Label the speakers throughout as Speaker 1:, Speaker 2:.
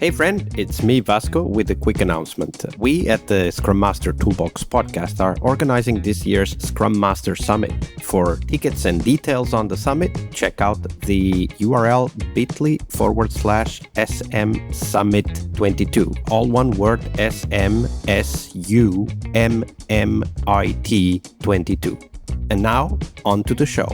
Speaker 1: Hey friend, it's me Vasco with a quick announcement. We at the Scrum Master Toolbox podcast are organizing this year's Scrum Master Summit. For tickets and details on the summit, check out the URL bit.ly/SM Summit 22. All one word, SMSUMMIT 22. And now, on to the show.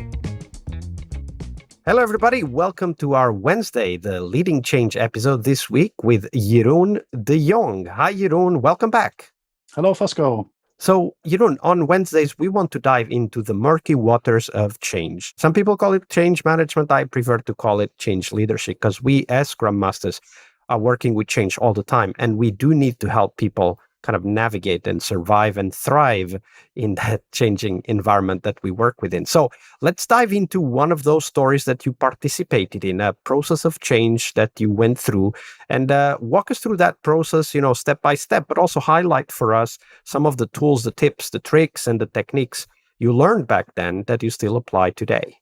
Speaker 1: Hello, everybody. Welcome to our Wednesday, the Leading Change episode this week with Jeroen de Jong. Hi, Jeroen. Welcome back.
Speaker 2: Hello, Vasco.
Speaker 1: So, Jeroen, on Wednesdays, we want to dive into the murky waters of change. Some people call it change management. I prefer to call it change leadership because we as Scrum Masters are working with change all the time. And we do need to help people kind of navigate and survive and thrive in that changing environment that we work within. So let's dive into one of those stories that you participated in, a process of change that you went through, and walk us through that process, step by step, but also highlight for us some of the tools, the tips, the tricks, and the techniques you learned back then that you still apply today.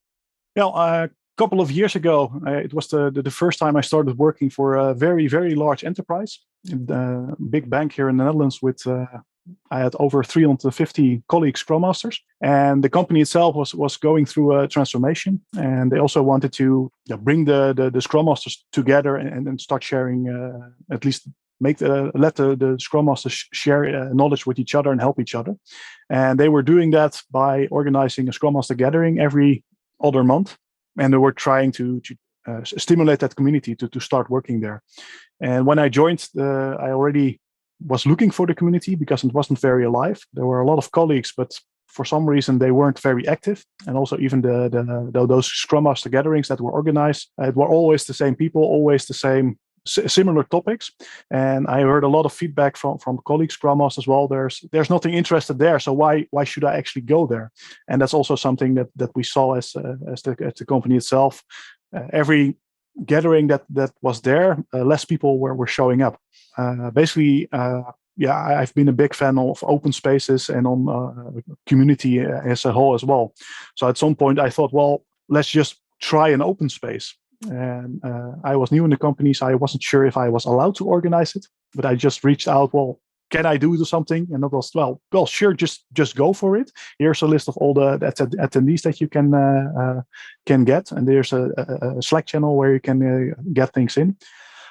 Speaker 2: A couple of years ago, it was the first time I started working for a very, very large enterprise, a big bank here in the Netherlands with, I had over 350 colleagues, Scrum Masters, and the company itself was going through a transformation, and they also wanted to bring the Scrum Masters together and start sharing, at least let the Scrum Masters share knowledge with each other and help each other. And they were doing that by organizing a Scrum Master gathering every other month. And they were trying to stimulate that community to start working there. And when I joined, I already was looking for the community because it wasn't very alive. There were a lot of colleagues, but for some reason they weren't very active. And also even those Scrum Master gatherings that were organized, it were always the same people, always the same similar topics. And I heard a lot of feedback from colleagues, Scrum Masters as well. There's nothing interested there, so why should I actually go there? And that's also something that we saw as the company itself. Every gathering that was there, less people were showing up. I've been a big fan of open spaces and on community as a whole as well. So at some point I thought, well, let's just try an open space. And I was new in the company, so I wasn't sure if I was allowed to organize it. But I just reached out, well, can I do something? And that was, well, sure, just go for it. Here's a list of all the attendees that you can get. And there's a Slack channel where you can get things in.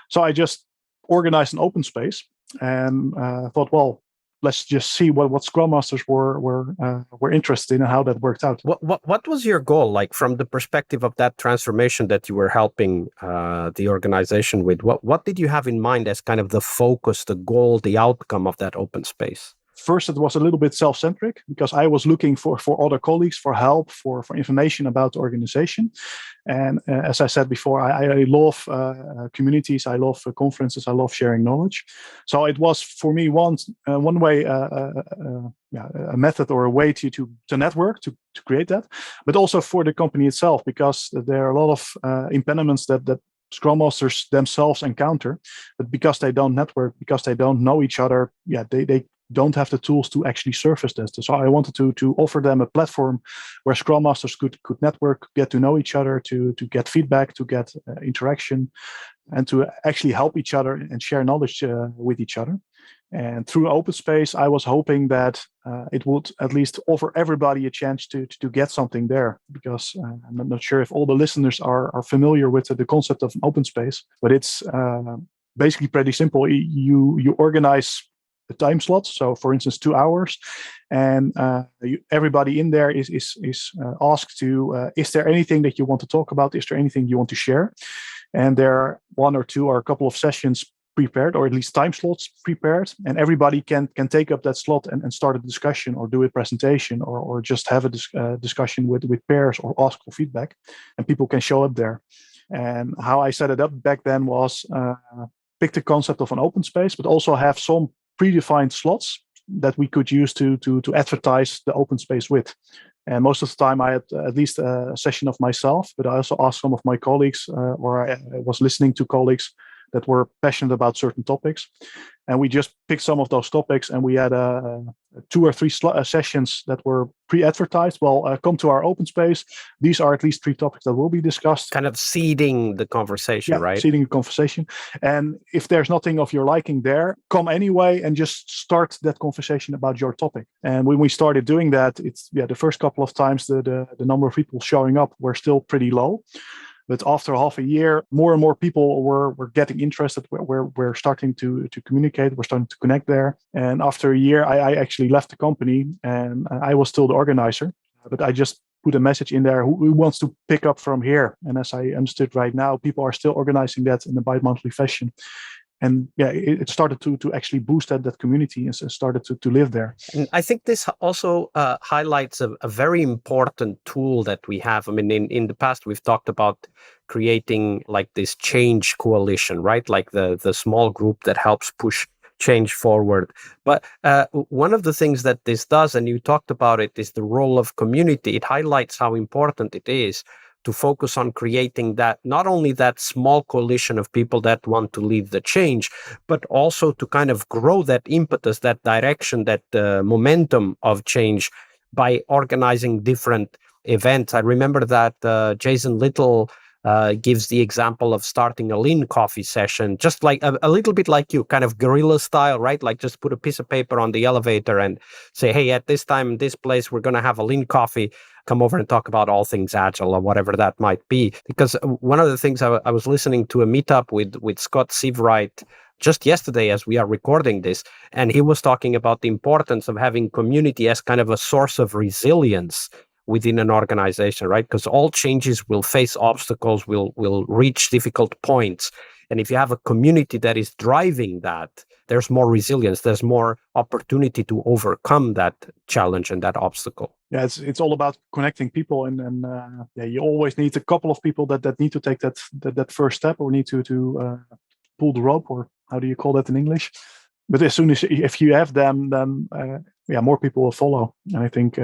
Speaker 2: So I just organized an open space and thought, well, let's just see what Scrum Masters were interested in and how that worked out.
Speaker 1: What was your goal, like from the perspective of that transformation that you were helping the organization with? What did you have in mind as kind of the focus, the goal, the outcome of that open space?
Speaker 2: First, it was a little bit self-centric because I was looking for other colleagues, for help, for information about the organization. And as I said before, I love communities, I love conferences, I love sharing knowledge. So it was for me one way, a method or a way to network, to create that, but also for the company itself, because there are a lot of impediments that Scrum Masters themselves encounter, but because they don't network, because they don't know each other, they don't have the tools to actually surface this. So I wanted to offer them a platform where Scrum Masters could network, get to know each other, to get feedback, to get interaction, and to actually help each other and share knowledge with each other. And through open space, I was hoping that it would at least offer everybody a chance to get something there, because I'm not sure if all the listeners are familiar with the concept of an open space, but it's basically pretty simple. You organize the time slots. So, for instance, 2 hours, and everybody in there is asked to: is there anything that you want to talk about? Is there anything you want to share? And there are one or two or a couple of sessions prepared, or at least time slots prepared, and everybody can take up that slot and start a discussion, or do a presentation, or just have a discussion with peers, or ask for feedback, and people can show up there. And how I set it up back then was pick the concept of an open space, but also have some predefined slots that we could use to advertise the open space with. And most of the time I had at least a session of myself, but I also asked some of my colleagues, or I was listening to colleagues that were passionate about certain topics. And we just picked some of those topics, and we had 2 or 3 sessions that were pre-advertised. Well, come to our open space. These are at least 3 topics that will be discussed.
Speaker 1: Kind of seeding the conversation, right?
Speaker 2: Seeding the conversation. And if there's nothing of your liking there, come anyway and just start that conversation about your topic. And when we started doing that, it's the first couple of times the number of people showing up were still pretty low. But after half a year, more and more people were getting interested. We're starting to communicate. We're starting to connect there. And after a year, I actually left the company, and I was still the organizer. But I just put a message in there, who wants to pick up from here? And as I understood right now, people are still organizing that in a bi-monthly fashion. And it started to actually boost that community and started to live there.
Speaker 1: And I think this also highlights a very important tool that we have. I mean, in the past, we've talked about creating like this change coalition, right? Like the small group that helps push change forward. But one of the things that this does, and you talked about it, is the role of community. It highlights how important it is to focus on creating that, not only that small coalition of people that want to lead the change, but also to kind of grow that impetus, that direction, that momentum of change by organizing different events. I remember that Jason Little gives the example of starting a lean coffee session, just like a little bit like you, kind of guerrilla style, right? Like just put a piece of paper on the elevator and say, hey, at this time, this place, we're going to have a lean coffee. Come over and talk about all things Agile or whatever that might be. Because one of the things I was listening to a meetup with Scott Seavright just yesterday as we are recording this, and he was talking about the importance of having community as kind of a source of resilience within an organization, right? Because all changes will face obstacles, will reach difficult points. And if you have a community that is driving that, there's more resilience, there's more opportunity to overcome that challenge and that obstacle.
Speaker 2: Yeah, it's all about connecting people, and you always need a couple of people that need to take that first step, or need to pull the rope, or how do you call that in English? But as soon as if you have them, then more people will follow. And I think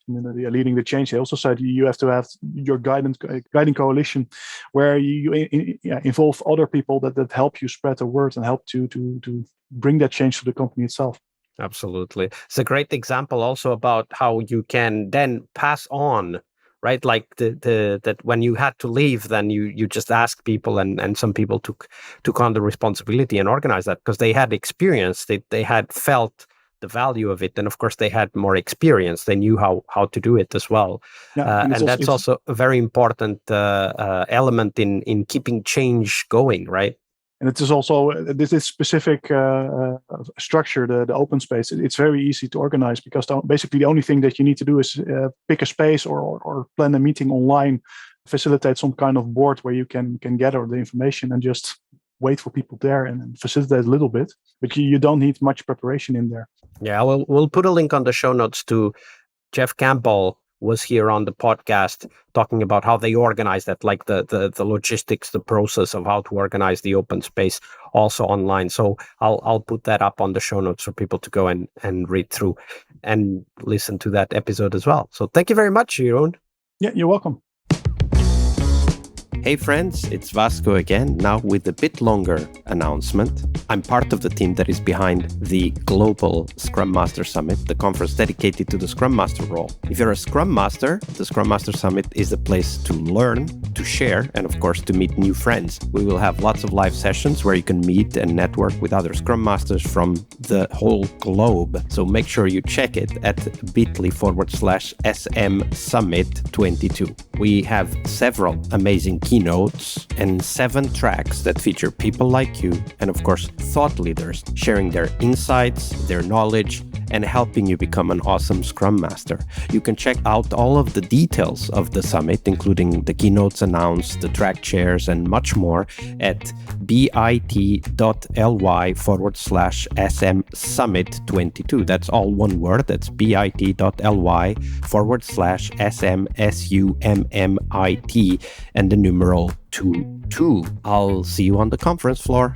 Speaker 2: leading the change, they also said you have to have your guiding coalition, where you involve other people that help you spread the word and help to bring that change to the company itself.
Speaker 1: Absolutely. It's a great example also about how you can then pass on, right? Like that when you had to leave, then you just ask people, and some people took on the responsibility and organized that because they had experience, they had felt the value of it, and of course they had more experience, they knew how to do it as well. And that's also a very important element in keeping change going, right?
Speaker 2: And it is also this specific structure, the open space. It's very easy to organize, because basically the only thing that you need to do is pick a space or plan a meeting online, facilitate some kind of board where you can gather the information and just wait for people there and facilitate a little bit. But you don't need much preparation in there.
Speaker 1: Yeah, we'll put a link on the show notes to Jeff Campbell was here on the podcast talking about how they organize that, like the logistics, the process of how to organize the open space also online. So I'll put that up on the show notes for people to go and read through and listen to that episode as well. So thank you very much, Jeroen.
Speaker 2: Yeah, you're welcome.
Speaker 1: Hey friends, it's Vasco again, now with a bit longer announcement. I'm part of the team that is behind the Global Scrum Master Summit, the conference dedicated to the Scrum Master role. If you're a Scrum Master, the Scrum Master Summit is the place to learn, to share, and of course to meet new friends. We will have lots of live sessions where you can meet and network with other Scrum Masters from the whole globe. So make sure you check it at bit.ly/SM Summit 22. We have several amazing keynotes and 7 tracks that feature people like you and of course thought leaders sharing their insights, their knowledge, and helping you become an awesome Scrum Master. You can check out all of the details of the summit, including the keynotes announced, the track chairs, and much more at bit.ly/SM Summit 22. That's all one word. That's bit.ly/SM SUMMIT and the numeral 22. I'll see you on the conference floor.